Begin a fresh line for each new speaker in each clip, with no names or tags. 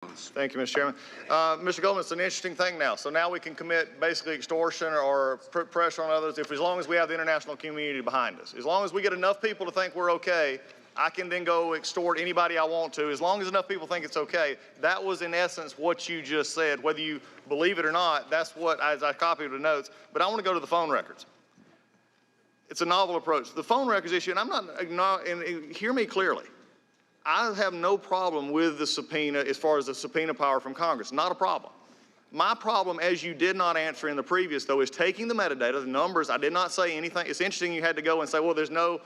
Thank you, Mr. Chairman. Mr. Goldman, it's an interesting thing now. So now we can commit basically extortion or pressure on others as long as we have the international community behind us. As long as we get enough people to think we're okay, I can then go extort anybody I want to. As long as enough people think it's okay. That was in essence what you just said. Whether you believe it or not, that's what, as I copied the notes. But I want to go to the phone records. It's a novel approach. The phone records issue, and I'm not, and hear me clearly. I have no problem with the subpoena as far as the subpoena power from Congress. Not a problem. My problem, as you did not answer in the previous, though, is taking the metadata, the numbers. I did not say anything. It's interesting you had to go and say, well, there's no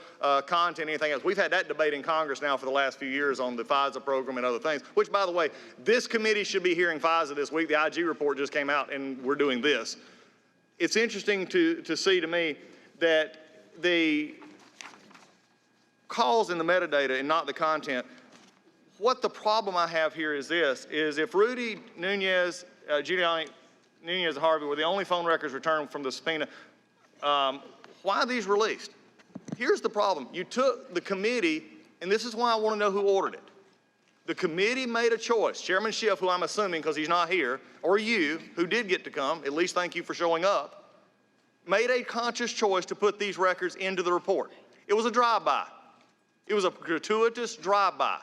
content, anything else. We've had that debate in Congress now for the last few years on the FISA program and other things, which, by the way, this committee should be hearing FISA this week. The IG report just came out, and we're doing this. It's interesting to see to me that the calls in the metadata and not the content. What the problem I have here is this, is if Rudy, Nunez, Giuliani, Nunez, and Harvey were the only phone records returned from the subpoena, why are these released? Here's the problem. You took the committee, and this is why I want to know who ordered it. The committee made a choice. Chairman Schiff, who I'm assuming because he's not here, or you, who did get to come, at least thank you for showing up, made a conscious choice to put these records into the report. It was a drive-by. It was a gratuitous drive-by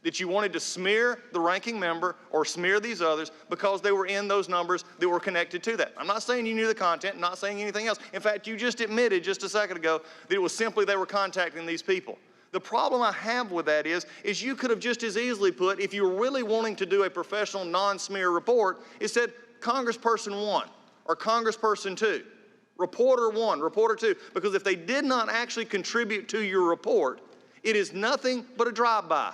that you wanted to smear the ranking member or smear these others because they were in those numbers that were connected to that. I'm not saying you knew the content, not saying anything else. In fact, you just admitted just a second ago that it was simply they were contacting these people. The problem I have with that is you could have just as easily put, if you were really wanting to do a professional non-smear report, it said Congressperson 1 or Congressperson 2. Reporter 1, reporter 2, because if they did not actually contribute to your report, it is nothing but a drive-by.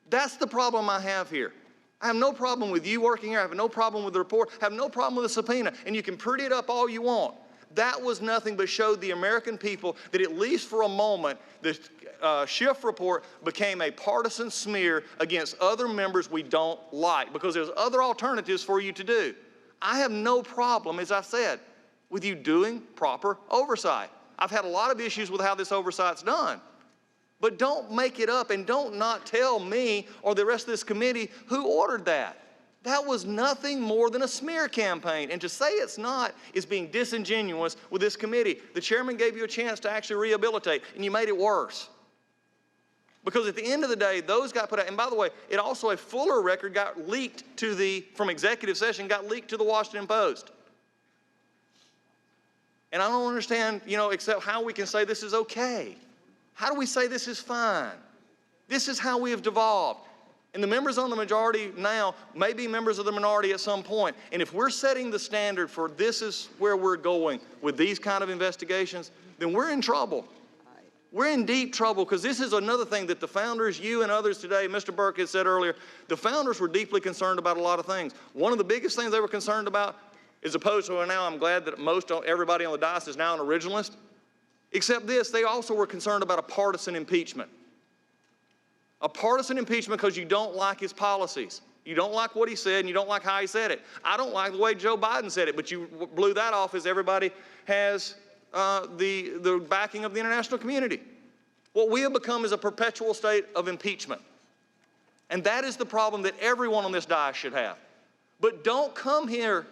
That's the problem I have here. I have no problem with you working here. I have no problem with the report. I have no problem with the subpoena, and you can pretty it up all you want. That was nothing but showed the American people that at least for a moment, the Schiff report became a partisan smear against other members we don't like because there's other alternatives for you to do. I have no problem, as I said, with you doing proper oversight. I've had a lot of issues with how this oversight's done. But don't make it up and don't not tell me or the rest of this committee who ordered that. That was nothing more than a smear campaign. And to say it's not is being disingenuous with this committee. The chairman gave you a chance to actually rehabilitate, and you made it worse. Because at the end of the day, those got put out. And by the way, it also a fuller record got leaked to from executive session, got leaked to the Washington Post. And I don't understand, except how we can say this is okay. How do we say this is fine? This is how we have devolved. And the members on the majority now may be members of the minority at some point. And if we're setting the standard for this is where we're going with these kind of investigations, then we're in trouble. We're in deep trouble because this is another thing that the founders, you and others today, Mr. Burke has said earlier, the founders were deeply concerned about a lot of things. One of the biggest things they were concerned about, as opposed to now I'm glad that everybody on the dais is now an originalist, except this, they also were concerned about a partisan impeachment. A partisan impeachment because you don't like his policies. You don't like what he said and you don't like how he said it. I don't like the way Joe Biden said it, but you blew that off as everybody has the backing of the international community. What we have become is a perpetual state of impeachment. And that is the problem that everyone on this dais should have. But don't come here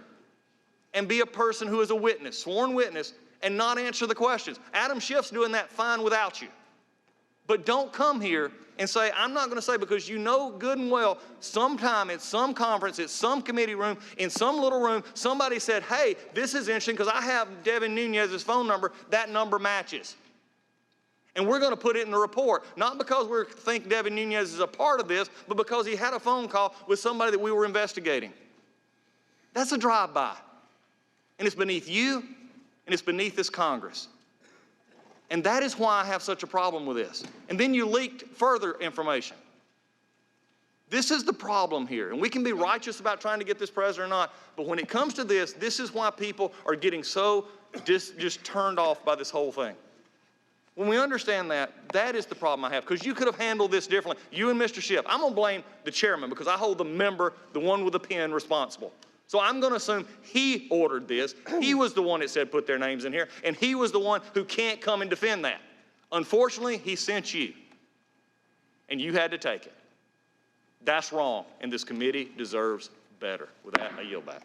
and be a person who is a witness, sworn witness, and not answer the questions. Adam Schiff's doing that fine without you. But don't come here and say, I'm not going to say, because you know good and well, sometime at some conference, at some committee room, in some little room, somebody said, hey, this is interesting because I have Devin Nunez's phone number. That number matches. And we're going to put it in the report, not because we think Devin Nunez is a part of this, but because he had a phone call with somebody that we were investigating. That's a drive-by. And it's beneath you, and it's beneath this Congress. And that is why I have such a problem with this. And then you leaked further information. This is the problem here. And we can be righteous about trying to get this president or not, but when it comes to this, this is why people are getting so just turned off by this whole thing. When we understand that, that is the problem I have, because you could have handled this differently. You and Mr. Schiff. I'm going to blame the chairman because I hold the member, the one with the pen, responsible. So I'm going to assume he ordered this. He was the one that said put their names in here, and he was the one who can't come and defend that. Unfortunately, he sent you, and you had to take it. That's wrong, and this committee deserves better. With that, I yield back.